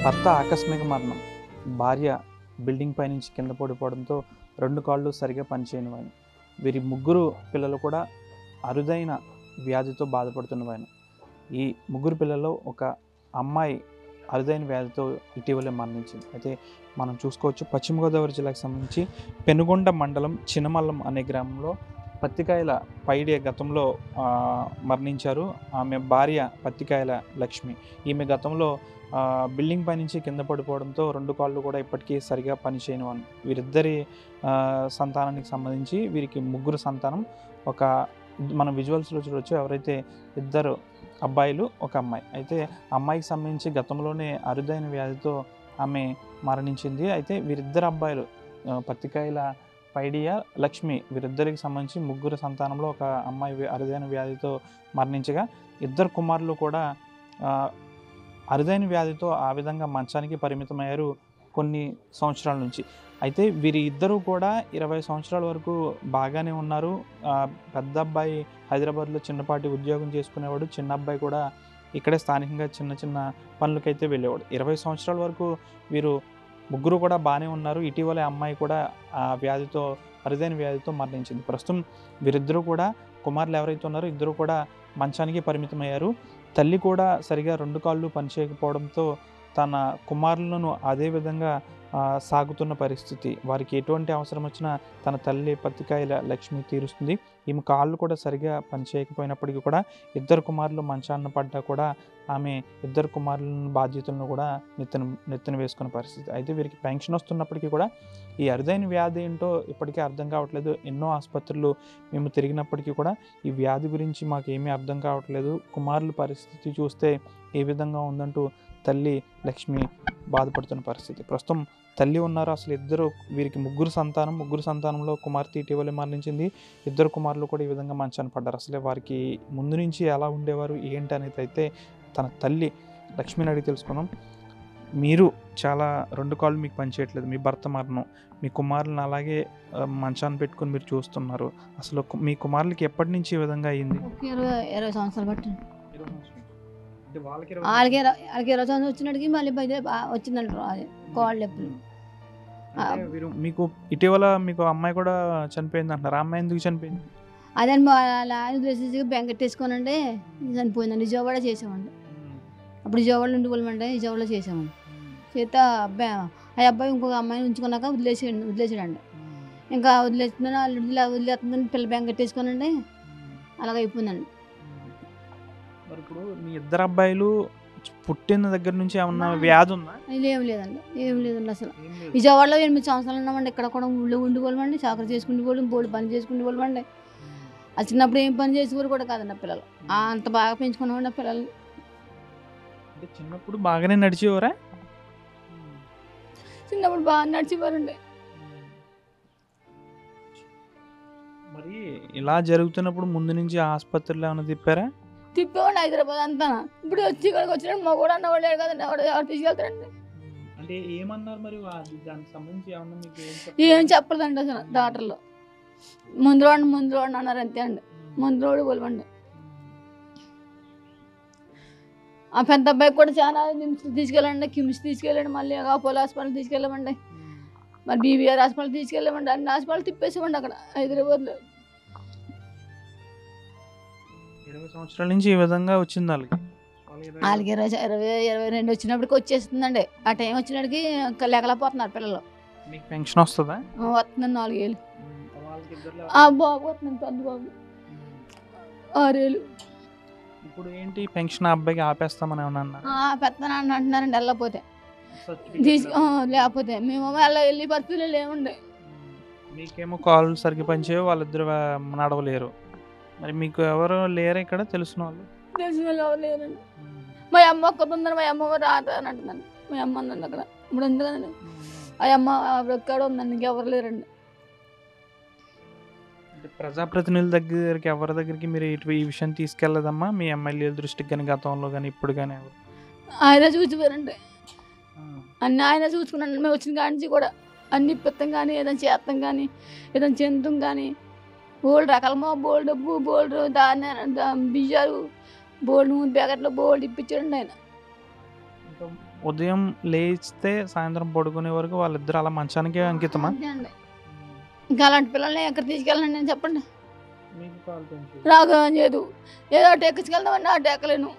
భర్త ఆకస్మిక మరణం. భార్య బిల్డింగ్ పై నుంచి కింద పడిపోవడంతో 2 కాళ్ళు సరిగా పనిచేయనివాయన. వీరి ముగ్గురు పిల్లలు కూడా అరుదైన వ్యాధితో బాధపడుతున్నవాయన. ఈ ముగ్గురు పిల్లల్లో ఒక అమ్మాయి అరుదైన వ్యాధితో ఇటీవలే మరణించింది. అయితే మనం చూసుకోవచ్చు, పశ్చిమ గోదావరి జిల్లాకు సంబంధించి పెనుగొండ మండలం చినమల్లం అనే గ్రామంలో పత్తికాయల పైడి గతంలో మరణించారు. ఆమె భార్య పత్తికాయల లక్ష్మి. ఈమె గతంలో బిల్డింగ్ పై నుంచి కింద పడిపోవడంతో 2 కాళ్ళు కూడా ఇప్పటికీ సరిగా పనిచేయని వారు. వీరిద్దరి సంతానానికి సంబంధించి వీరికి ముగ్గురు సంతానం. ఒక మనం విజువల్స్లో చూడవచ్చు, ఎవరైతే 2 అబ్బాయిలు, 1 అమ్మాయి. అయితే అమ్మాయికి సంబంధించి గతంలోనే అరుదైన వ్యాధితో ఆమె మరణించింది. అయితే వీరిద్దరు అబ్బాయిలు పత్తికాయల పైడియా, లక్ష్మి, వీరిద్దరికి సంబంధించి ముగ్గురు సంతానంలో ఒక అమ్మాయి అరుదైన వ్యాధితో మరణించగా 2 కుమారులు కూడా అరుదైన వ్యాధితో ఆ విధంగా మంచానికి పరిమితమయ్యారు కొన్ని సంవత్సరాల నుంచి. అయితే వీరి ఇద్దరూ కూడా 20 సంవత్సరాల వరకు బాగానే ఉన్నారు. పెద్ద అబ్బాయి హైదరాబాద్లో చిన్నపాటి ఉద్యోగం చేసుకునేవాడు. చిన్న అబ్బాయి కూడా ఇక్కడే స్థానికంగా చిన్న చిన్న పనులకైతే వెళ్ళేవాడు. 20 సంవత్సరాల వరకు వీరు ముగ్గురు కూడా బాగానే ఉన్నారు. ఇటీవలే అమ్మాయి కూడా ఆ వ్యాధితో, అరుదైన వ్యాధితో మరణించింది. ప్రస్తుతం వీరిద్దరూ కూడా, కుమారులు ఎవరైతే ఉన్నారో ఇద్దరు కూడా మంచానికి పరిమితమయ్యారు. తల్లి కూడా సరిగా 2 కాళ్ళు పనిచేయకపోవడంతో తన కుమారులను అదే విధంగా సాగుతున్న పరిస్థితి. వారికి ఎటువంటి అవసరం వచ్చినా తన తల్లి పత్తికాయల లక్ష్మి తీరుస్తుంది. ఈమె కాళ్ళు కూడా సరిగా పనిచేయకపోయినప్పటికీ కూడా 2 కుమారులు మంచాన్న పడ్డా కూడా ఆమె 2 కుమారుల బాధ్యతలను కూడా నెత్తిన వేసుకున్న పరిస్థితి. అయితే వీరికి పెన్షన్ వస్తున్నప్పటికీ కూడా ఈ అరుదైన వ్యాధి ఏంటో ఇప్పటికీ అర్థం కావట్లేదు. ఎన్నో ఆసుపత్రులు మేము తిరిగినప్పటికీ కూడా ఈ వ్యాధి గురించి మాకు ఏమీ అర్థం కావట్లేదు. కుమారుల పరిస్థితి చూస్తే ఏ విధంగా ఉందంటూ తల్లి లక్ష్మి బాధపడుతున్న పరిస్థితి. ప్రస్తుతం తల్లి ఉన్నారు. అసలు వీరికి ముగ్గురు సంతానంలో కుమార్తె ఇటీవలే మరణించింది. 2 కుమారులు కూడా ఈ విధంగా మంచాన పడ్డారు. అసలే వారికి ముందు నుంచి ఎలా ఉండేవారు ఏంటి అనేది అయితే తన తల్లి లక్ష్మిని అడిగి తెలుసుకున్నాం. మీరు చాలా 2 కాళ్ళు మీకు పనిచేయట్లేదు, మీ భర్త మరణం, మీ కుమారులను అలాగే మంచాన్ని పెట్టుకుని మీరు చూస్తున్నారు. అసలు మీ కుమారులకి ఎప్పటి నుంచి ఈ విధంగా అయ్యింది? 20 సంవత్సరాలు పట్టింది. వాళ్ళకి 20 సంవత్సరాలు వచ్చినట్టుకి మళ్ళీ వచ్చిందంట కోళ్ళు ఎప్పుడు. మీకు ఇటీవల మీకు అమ్మాయి కూడా చనిపోయింది అంటున్నారు. అమ్మాయి ఎందుకు చనిపోయింది? అదే ఆయన బెంగట్టేసుకోనండి చనిపోయిందండి. విజయవాడ చేసామండి. అప్పుడు విజయవాడలో ఉండిపోలేమండి, విజయవాడలో చేసామండి. చేత ఆ అబ్బాయి ఇంకొక అమ్మాయిని ఉంచుకున్నాక వదిలేసాడండి. ఇంకా వదిలేస్తుందని పిల్ల బెంగట్టేసుకోనండి, అలాగ అయిపోయిందండి. మరి ఇప్పుడు మీ 2 అబ్బాయిలు పుట్టిన దగ్గర నుంచి ఏమన్నా వ్యాధి ఉందా? ఏం లేదండి అసలు. విజయవాడలో 8 సంవత్సరాలు ఉన్నామండి. ఇక్కడ కూడా ఊళ్ళో ఉండిపోలేమండి, చాకరీ చేసుకుంటూ బోర్డు పని చేసుకుంటూ అది చిన్నప్పుడు ఏం పని చేసేవారు కూడా కాదండి ఆ పిల్లలు. అంత బాగా పెంచుకున్నామండి ఆ పిల్లలు. చిన్నప్పుడు బాగానే నడిచేవారా? చిన్నప్పుడు బాగా నడిచేవారండి. మరి ఇలా జరుగుతున్నప్పుడు ముందు నుంచి ఆసుపత్రిలో ఏమైనా తిప్పేవాడు హైదరాబాద్ అంతా. ఇప్పుడు వచ్చి ఇక్కడికి వచ్చినప్పుడు మా కూడా అన్నవాడు లేడు కదండి, ఎవరు తీసుకెళ్తారండి? అంటే ఏమన్నారు మరి దానికి సంబంధించి ఏం చెప్పలేదండి అసలు. డాక్టర్లు ముందు రోడ్డు అన్నారు అంతే అండి. ముందు రోడ్డు పోలవండి. ఆ పెద్ద అబ్బాయికి కూడా చాలా తీసుకెళ్ళండి, కిమ్స్ తీసుకెళ్ళండి, మళ్ళీ అపోలో హాస్పిటల్ తీసుకెళ్ళామండి, మరి బీబీఆర్ హాస్పిటల్ తీసుకెళ్ళామండి. అన్ని హాస్పిటల్ తిప్పేసామండి అక్కడ హైదరాబాద్లో. 20 సంవత్సరాల నుంచి ఈ విధంగా వచ్చింది వాళ్ళకి. 22 వచ్చినప్పటికి వచ్చేస్తుందండి. ఆ టైం వచ్చినప్పటికి లేకలేకపోతున్నారు పిల్లలు. మీకు పెన్షన్ వస్తుందా? వస్తుందండి 4 ఏళ్ళు. బాబు వస్తుందండి, పెద్ద బాబు 6 ఏళ్ళు. ఇప్పుడు ఏంటి పెన్షన్ అబ్బాయికి ఆపేస్తామని ఏమన్నా పెద్దనాన్న అంటున్నారండి వెళ్ళకపోతే, లేకపోతే మేము వెళ్ళి పరిస్థితులు లేవండి. మీకేమో కాళ్ళు సరిగ్గా పనిచేయవు, వాళ్ళిద్దరు నడవలేరు. మరి మీకు ఎవరు లేరు ఇక్కడ తెలిసిన వాళ్ళు? ఎవరు లేరండి. మా అమ్మ ఒక్కటి ఉందని, మా అమ్మ రాదు అని అంటుందండి. మా అమ్మ ఉందండి అక్కడ. ఇప్పుడు ఉంది కదండి ఆ అమ్మ ఎక్కడ ఉందండి, ఇంకెవరు లేరండి. ప్రజాప్రతినిధుల ఎవరి దగ్గరికి మీరు ఈ విషయం తీసుకెళ్ళదమ్మా? మీ ఎమ్మెల్యేల దృష్టికి కానీ, గతంలో కానీ ఇప్పుడు కానీ? ఆయన చూసిపోయారండి, అన్నీ ఆయన చూసుకున్నాను. మేము వచ్చిన కాడి నుంచి కూడా అన్ని ఇప్పిస్తాం కానీ, ఏదైనా చేస్తాం కానీ, ఏదైనా చెందుతాం కానీ, బోల్డ్ రకాలమో బోల్డ్ డబ్బు, బోల్డ్ బియ్యాలు, బోల్డ్ ప్యాకెట్లు బోల్డ్ ఇప్పించాడండి ఆయన. ఉదయం లేస్తే సాయంత్రం పడుకునే వరకు వాళ్ళిద్దరు అలా మంచానికే అంకితమా? అంతే అండి. ఇంకా అలాంటి పిల్లల్ని ఎక్కడ తీసుకెళ్ళండి నేను చెప్పండి. మీకు పాలు పెంచు. రాగం లేదు, ఏదో అటు ఎక్కించుకెళ్దామన్నా అటు ఎక్కలేను.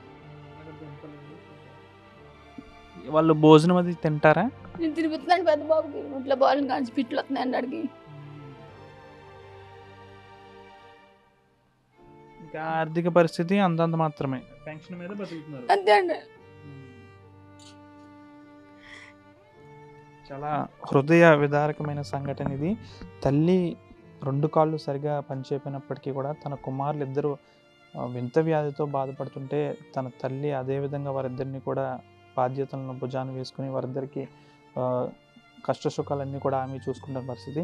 వాళ్ళు భోజనం అది తింటారా? నేను తినిపిస్తున్నాను పెద్ద బాబుకి, ఇంట్లో బాల్ కానీ పిట్లు వస్తున్నాయండి అడిగి. ఇంకా ఆర్థిక పరిస్థితి అంతంత మాత్రమే, పెన్షన్ మీద బతుకుతున్నారు. అంతే అండి. చాలా హృదయ విదారకమైన సంఘటన ఇది. తల్లి 2 కాళ్ళు సరిగా పనిచేయకపోయినప్పటికీ కూడా తన కుమారులు ఇద్దరు వింత వ్యాధితో బాధపడుతుంటే తన తల్లి అదేవిధంగా వారిద్దరిని కూడా బాధ్యతలను భుజాన్ని వేసుకుని వారిద్దరికి కష్ట సుఖాలన్నీ కూడా ఆమె చూసుకున్న పరిస్థితి.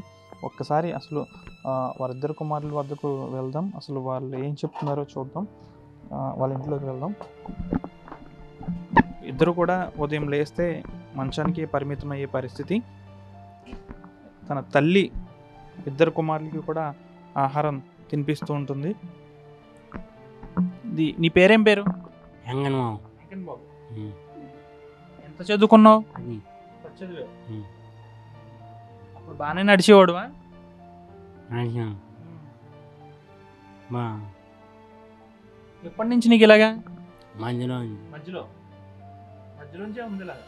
ఒక్కసారి అసలు వారిద్దరు కుమారుల వద్దకు వెళ్దాం, అసలు వాళ్ళు ఏం చెప్తున్నారో చూద్దాం. వాళ్ళ ఇంట్లోకి వెళ్దాం. ఇద్దరు కూడా ఉదయం లేస్తే మంచానికి పరిమితమయ్యే పరిస్థితి. తన తల్లి ఇద్దరు కుమారులకి కూడా ఆహారం తినిపిస్తూ ఉంటుంది. నీ పేరేం పేరు? బాబు. ఎంత చదువుకున్నావు? అప్పుడు బాగానే నడిచేవాడువా? ఎప్పటి నుంచి నీకు ఇలాగా? మధ్యలోంచే ఉంది ఇలాగా.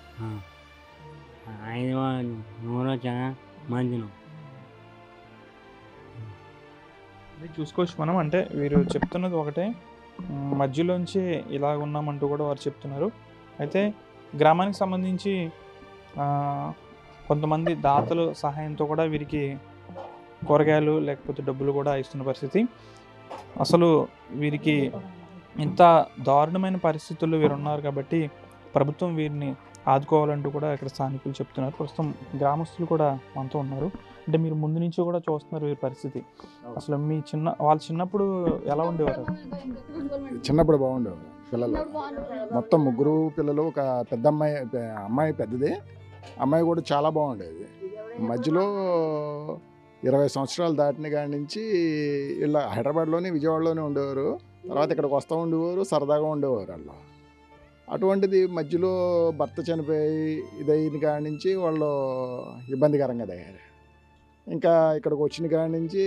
ఇది చూసుకోవచ్చు మనం. అంటే వీరు చెప్తున్నది ఒకటే, మధ్యలోంచి ఇలా ఉన్నామంటూ కూడా వారు చెప్తున్నారు. అయితే గ్రామానికి సంబంధించి కొంతమంది దాతలు సహాయంతో కూడా వీరికి కూరగాయలు లేకపోతే డబ్బులు కూడా ఇస్తున్న పరిస్థితి. అసలు వీరికి ఇంత దారుణమైన పరిస్థితుల్లో వీరు ఉన్నారు కాబట్టి ప్రభుత్వం వీరిని ఆదుకోవాలంటూ కూడా ఇక్కడ స్థానికులు చెప్తున్నారు. ప్రస్తుతం గ్రామస్తులు కూడా మనతో ఉన్నారు. అంటే మీరు ముందు నుంచి కూడా చూస్తున్నారు వీరి పరిస్థితి. అసలు మీ వాళ్ళు చిన్నప్పుడు ఎలా ఉండేవారు? చిన్నప్పుడు బాగుండేవారు పిల్లలు. మొత్తం 3 పిల్లలు. ఒక పెద్ద అమ్మాయి పెద్దది, అమ్మాయి కూడా చాలా బాగుండేది. మధ్యలో 20 సంవత్సరాలు దాటిన కాడి నుంచి ఇలా హైదరాబాద్లోనే విజయవాడలోనే ఉండేవారు. తర్వాత ఇక్కడికి వస్తూ ఉండేవారు, సరదాగా ఉండేవారు వాళ్ళు. అటువంటిది మధ్యలో భర్త చనిపోయి ఇదైన కాడి నుంచి వాళ్ళు ఇబ్బందికరంగా తయారు. ఇంకా ఇక్కడికి వచ్చిన కాడి నుంచి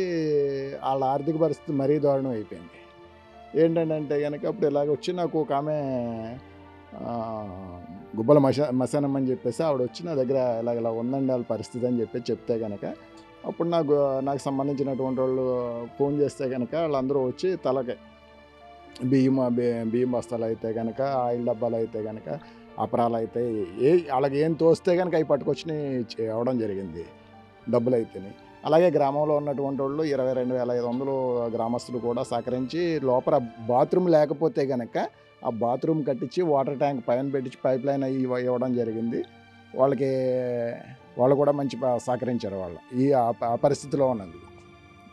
వాళ్ళ ఆర్థిక పరిస్థితి మరీ దారుణం అయిపోయింది. ఏంటంటే కనుక అప్పుడు ఇలాగ వచ్చి నాకు ఒక ఆమె గుబ్బల మసానమ్మని చెప్పేసి ఆవిడ వచ్చి నా దగ్గర ఇలా ఉందండి వాళ్ళ పరిస్థితి అని చెప్పి చెప్తే కనుక అప్పుడు నాకు సంబంధించినటువంటి వాళ్ళు ఫోన్ చేస్తే కనుక వాళ్ళందరూ వచ్చి తలకి బియ్యం బస్తాలు అయితే కనుక, ఆయిల్ డబ్బాలు అయితే కనుక, అపరాలు అయితే వాళ్ళకి ఏం తోస్తే కనుక అవి పట్టుకొచ్చి ఇవ్వడం జరిగింది, డబ్బులు అయితేనే. అలాగే గ్రామంలో ఉన్నటువంటి వాళ్ళు 22,500 గ్రామస్తులు కూడా సహకరించి లోపల బాత్రూమ్ లేకపోతే కనుక ఆ బాత్రూమ్ కట్టించి వాటర్ ట్యాంక్ పైన పెట్టించి పైప్ లైన్ అవి ఇవ్వడం జరిగింది. వాళ్ళు కూడా మంచి సహకరించారు వాళ్ళు ఆ పరిస్థితిలో ఉన్నది.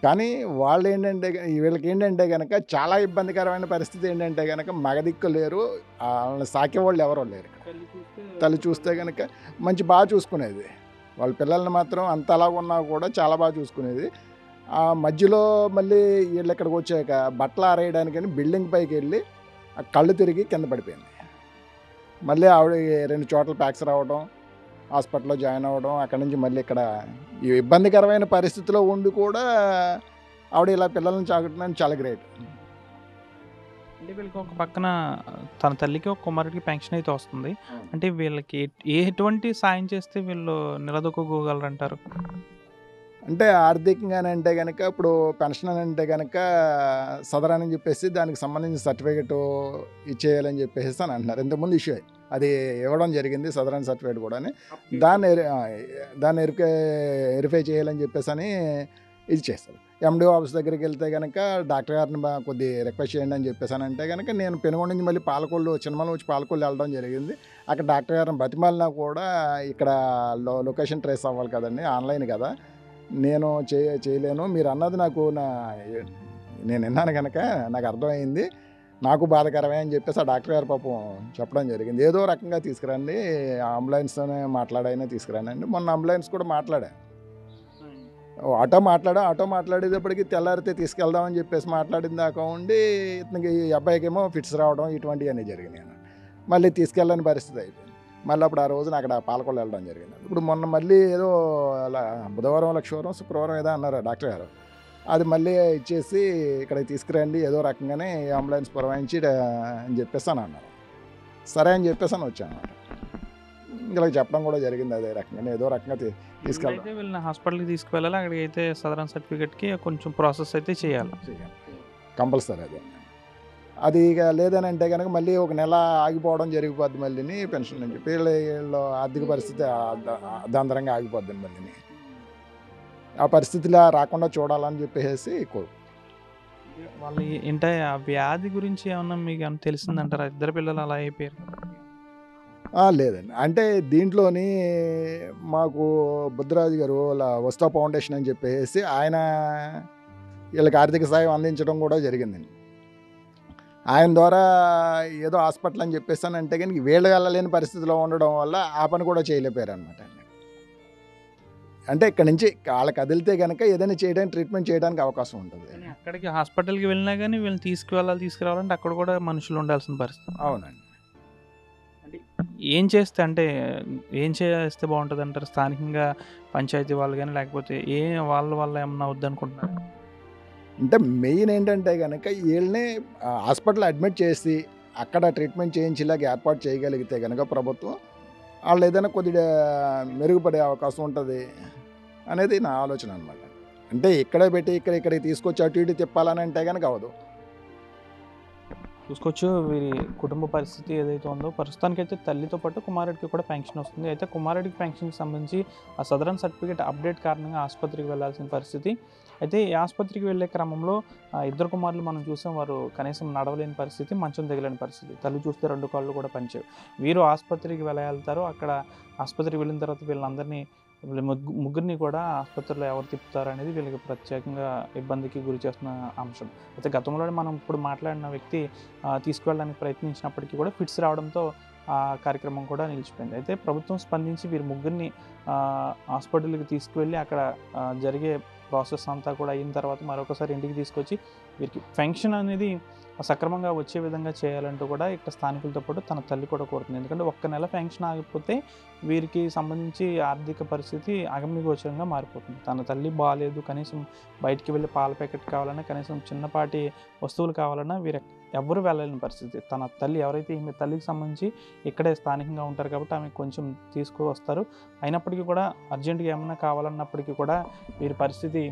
కానీ వాళ్ళు ఏంటంటే వీళ్ళకి ఏంటంటే కనుక చాలా ఇబ్బందికరమైన పరిస్థితి ఏంటంటే కనుక మగదిక్కు లేరు, వాళ్ళని సాకేవాళ్ళు ఎవరో లేరు. తల్లి చూస్తే కనుక బాగా చూసుకునేది, వాళ్ళ పిల్లల్ని మాత్రం అంత అలా ఉన్నా కూడా చాలా బాగా చూసుకునేది. ఆ మధ్యలో మళ్ళీ వీళ్ళు ఇక్కడికి వచ్చాక బట్టలు ఆరేయడానికని బిల్డింగ్ పైకి వెళ్ళి ఆ కళ్ళు తిరిగి కింద పడిపోయింది. మళ్ళీ ఆవిడ 2 చోట్ల ప్యాక్స్ రావడం, హాస్పిటల్లో జాయిన్ అవ్వడం, అక్కడి నుంచి మళ్ళీ ఇక్కడ ఈ ఇబ్బందికరమైన పరిస్థితిలో ఉండి కూడా ఆవిడ ఇలా పిల్లల్ని చాకటం చాలా గ్రేట్. అంటే వీళ్ళకి ఒక పక్కన తన తల్లికి ఒక కుమారుడికి పెన్షన్ అయితే వస్తుంది. అంటే వీళ్ళకి ఎటువంటి సాయం చేస్తే వీళ్ళు నిలదొక్కుకోగలరు అంటారు? అంటే ఆర్థికంగానే అంటే కనుక ఇప్పుడు పెన్షన్ అని అంటే కనుక సదరన్ అని చెప్పేసి దానికి సంబంధించిన సర్టిఫికేట్ ఇచ్చేయాలని చెప్పేసి అని అంటున్నారు. ఇంతకుముందు ఇష్యూ అది ఇవ్వడం జరిగింది, సదరన్ సర్టిఫికేట్ కూడా. దాన్ని వెరిఫై చేయాలని చెప్పేసి అని ఇది చేస్తారు. ఎండిఓ ఆఫీస్ దగ్గరికి వెళ్తే కనుక డాక్టర్ గారిని కొద్ది రిక్వెస్ట్ చేయండి అని చెప్పేసి అని అంటే కనుక నేను పెనుగొండ నుంచి మళ్ళీ చిన్నమల వచ్చి పాలకొల్లు వెళ్ళడం జరిగింది. అక్కడ డాక్టర్ గారిని బతిమాలినా కూడా ఇక్కడ లొకేషన్ ట్రేస్ అవ్వాలి కదండి, ఆన్లైన్ కదా, నేను చేయలేను, మీరు అన్నది నేను విన్నాను కనుక నాకు అర్థమైంది, నాకు బాధకరమే అని చెప్పేసి ఆ డాక్టర్ గారు పాపం చెప్పడం జరిగింది. ఏదో రకంగా తీసుకురండి, అంబులెన్స్తోనే మాట్లాడైనా తీసుకురండి అండి. మొన్న అంబులెన్స్ కూడా ఆటో మాట్లాడేటప్పటికి తెల్లారితే తీసుకెళ్దామని చెప్పేసి మాట్లాడిన దాకా ఉండి ఇతనికి ఈ అబ్బాయికేమో ఫిట్స్ రావడం ఇటువంటివన్నీ జరిగినాయి. మళ్ళీ తీసుకెళ్ళని పరిస్థితి అయిపోయింది. మళ్ళీ అప్పుడు ఆ రోజున అక్కడ పాలకొల్లు వెళ్ళడం జరిగింది. ఇప్పుడు మొన్న మళ్ళీ ఏదో అలా బుధవారం లక్షవారం శుక్రవారం ఏదో అన్నారు డాక్టర్ గారు. అది మళ్ళీ ఇచ్చేసి ఇక్కడికి తీసుకురండి ఏదో రకంగానే అంబులెన్స్ పురమాయించి అని చెప్పేసి అని అన్నారు. సరే అని చెప్పేసి అని వచ్చాను అనమాట. ఇలా చెప్పడం కూడా జరిగింది అదే రకంగా ఏదో రకంగా తీసుకెళ్ళాలి. వీళ్ళని హాస్పిటల్కి తీసుకువెళ్ళాలి, అక్కడికి అయితే సదరన్ సర్టిఫికేట్కి కొంచెం ప్రాసెస్ అయితే చేయాలి కంపల్సరీ. అది ఇక లేదని అంటే కనుక మళ్ళీ ఒక నెల ఆగిపోవడం జరిగిపోద్ది మళ్ళీని పెన్షన్ నుంచి. వీళ్ళు ఆర్థిక పరిస్థితి దాంతరంగా ఆగిపోద్ది మళ్ళీని. ఆ పరిస్థితిలో రాకుండా చూడాలని చెప్పేసి కోరు. వాళ్ళు ఏంటంటే ఆ వ్యాధి గురించి ఏమన్నా మీకు ఏమన్నా తెలిసిందంటారా? ఇద్దరు పిల్లలు అలా అయిపోయారు. లేదండి, అంటే దీంట్లోని మాకు బుద్ధరాజు గారు వస్తా ఫౌండేషన్ అని చెప్పేసి ఆయన వీళ్ళకి ఆర్థిక సాయం అందించడం కూడా జరిగిందండి. ఆయన ద్వారా ఏదో హాస్పిటల్ అని చెప్పేస్తాను అంటే కానీ వీళ్ళు వెళ్ళలేని పరిస్థితిలో ఉండడం వల్ల ఆ పని కూడా చేయలేపారు అనమాట. అంటే ఇక్కడ నుంచి వాళ్ళకి కదిలితే కనుక ఏదైనా చేయడానికి ట్రీట్మెంట్ చేయడానికి అవకాశం ఉంటుంది. అక్కడికి హాస్పిటల్కి వెళ్ళినా కానీ వీళ్ళని తీసుకురావాలంటే అక్కడ కూడా మనుషులు ఉండాల్సిన పరిస్థితి. అవునండి. అంటే ఏం చేస్తే బాగుంటుంది అంటారు? స్థానికంగా పంచాయతీ వాళ్ళు కానీ లేకపోతే వాళ్ళ ఏమన్నా వద్దనుకుంటున్నారు? అంటే మెయిన్ ఏంటంటే కనుక వీళ్ళని హాస్పిటల్ అడ్మిట్ చేసి అక్కడ ట్రీట్మెంట్ చేయించేలాగా ఏర్పాటు చేయగలిగితే కనుక ప్రభుత్వం వాళ్ళు ఏదైనా కొద్దిగా మెరుగుపడే అవకాశం ఉంటుంది అనేది నా ఆలోచన అనమాట. అంటే ఇక్కడే పెట్టి ఇక్కడికి తీసుకొచ్చి అటు ఇటు తిప్పాలని అంటే కనుక అవదు. చూసుకోవచ్చు వీరి కుటుంబ పరిస్థితి ఏదైతే ఉందో. ప్రస్తుతానికైతే తల్లితో పాటు కుమారుడికి కూడా పెన్షన్ వస్తుంది. అయితే కుమారుడికి పెన్షన్కి సంబంధించి ఆ సదరన్ సర్టిఫికేట్ అప్డేట్ కారణంగా ఆసుపత్రికి వెళ్లాల్సిన పరిస్థితి. అయితే ఈ ఆసుపత్రికి వెళ్ళే క్రమంలో ఇద్దరు కుమారులు మనం చూసాం, వారు కనీసం నడవలేని పరిస్థితి, మంచం దిగలేని పరిస్థితి. తల్లి చూస్తే 2 కాళ్ళు కూడా పనిచేయవు. వీరు ఆసుపత్రికి వెళ్తారు. అక్కడ ఆసుపత్రికి వెళ్ళిన తర్వాత వీళ్ళందరినీ ముగ్గురిని కూడా ఆసుపత్రిలో ఎవరు తిప్పుతారు అనేది వీళ్ళకి ప్రత్యేకంగా ఇబ్బందికి గురి చేస్తున్న అంశం. అయితే గతంలో మనం ఇప్పుడు మాట్లాడిన వ్యక్తి తీసుకువెళ్ళడానికి ప్రయత్నించినప్పటికీ కూడా ఫిట్స్ రావడంతో ఆ కార్యక్రమం కూడా నిలిచిపోయింది. అయితే ప్రభుత్వం స్పందించి వీరి ముగ్గురిని హాస్పిటల్కి తీసుకువెళ్ళి అక్కడ జరిగే ప్రాసెస్ అంతా కూడా అయిన తర్వాత మరొకసారి ఇంటికి తీసుకొచ్చి వీరికి పెన్షన్ అనేది సక్రమంగా వచ్చే విధంగా చేయాలంటూ కూడా ఇక్కడ స్థానికులతో పాటు తన తల్లి కూడా కోరుతుంది. ఎందుకంటే 1 నెల పెన్షన్ ఆగిపోతే వీరికి సంబంధించి ఆర్థిక పరిస్థితి అగమ్యగోచరంగా మారిపోతుంది. తన తల్లి బాగాలేదు, కనీసం బయటికి వెళ్ళి పాల ప్యాకెట్ కావాలన్నా, కనీసం చిన్నపాటి వస్తువులు కావాలన్నా వీరు ఎవ్వరూ వెళ్ళలేని పరిస్థితి. తన తల్లి ఎవరైతే ఈమె తల్లికి సంబంధించి ఇక్కడే స్థానికంగా ఉంటారు కాబట్టి ఆమె కొంచెం తీసుకువస్తారు. అయినప్పటికీ కూడా అర్జెంటుగా ఏమన్నా కావాలన్నప్పటికీ కూడా వీరి పరిస్థితి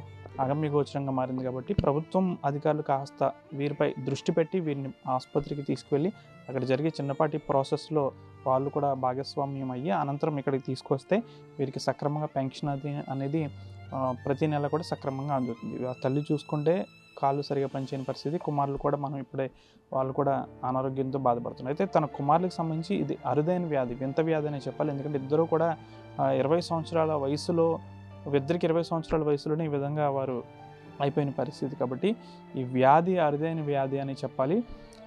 అగమ్యగోచరంగా మారింది. కాబట్టి ప్రభుత్వం అధికారులు కాస్త వీరిపై దృష్టి పెట్టి వీరిని ఆసుపత్రికి తీసుకువెళ్ళి అక్కడ జరిగే చిన్నపాటి ప్రాసెస్లో వాళ్ళు కూడా భాగస్వామ్యం అయ్యి అనంతరం ఇక్కడికి తీసుకొస్తే వీరికి సక్రమంగా పెన్షన్ అనేది ప్రతి నెల కూడా సక్రమంగా అందుతుంది. ఆ తల్లి చూసుకుంటే కాళ్ళు సరిగా పనిచేయని పరిస్థితి, కుమారులు కూడా మనం ఇప్పుడే వాళ్ళు కూడా అనారోగ్యంతో బాధపడుతున్నారు. అయితే తన కుమారులకు సంబంధించి ఇది అరుదైన వ్యాధి, వింత వ్యాధి అనే చెప్పాలి. ఎందుకంటే ఇద్దరు కూడా 20 సంవత్సరాల వయసులో, ఇద్దరికి 20 సంవత్సరాల వయసులోనే ఈ విధంగా వారు అయిపోయిన పరిస్థితి. కాబట్టి ఈ వ్యాధి అరుదైన వ్యాధి అని చెప్పాలి.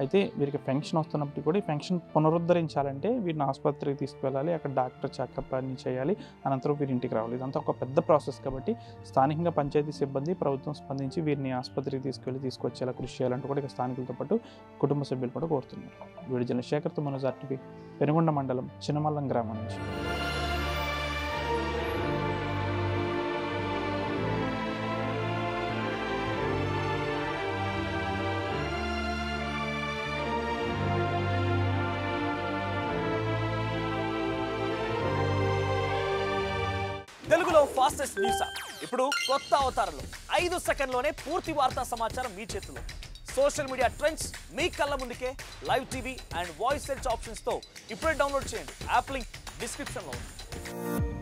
అయితే వీరికి పెన్షన్ వస్తున్నప్పటికీ కూడా ఈ పెన్షన్ పునరుద్ధరించాలంటే వీరిని ఆసుపత్రికి తీసుకువెళ్ళాలి, అక్కడ డాక్టర్ చెకప్ అన్ని చేయాలి, అనంతరం వీరి ఇంటికి రావాలి. ఇదంతా ఒక పెద్ద ప్రాసెస్. కాబట్టి స్థానికంగా పంచాయతీ సిబ్బంది ప్రభుత్వం స్పందించి వీరిని ఆసుపత్రికి తీసుకొచ్చేలా కృషి చేయాలంటూ కూడా ఇక స్థానికులతో పాటు కుటుంబ సభ్యులు కూడా కోరుతున్నారు. వీడి చంద్రశేఖర్తో మనోజ్ RTV, పెనుగొండ మండలం చిన్నమల్లం గ్రామం నుంచి. తెలుగులో ఫాస్టెస్ట్ న్యూస్ ఇప్పుడు కొత్త అవతారంలో 5 సెకండ్లోనే పూర్తి వార్తా సమాచారం మీ చేతిలో. సోషల్ మీడియా ట్రెండ్స్ మీ కళ్ళ ముందుకే live TV and voice search ఆప్షన్స్తో ఇప్పుడే డౌన్లోడ్ చేయండి. యాప్ లింక్ డిస్క్రిప్షన్లో ఉంది.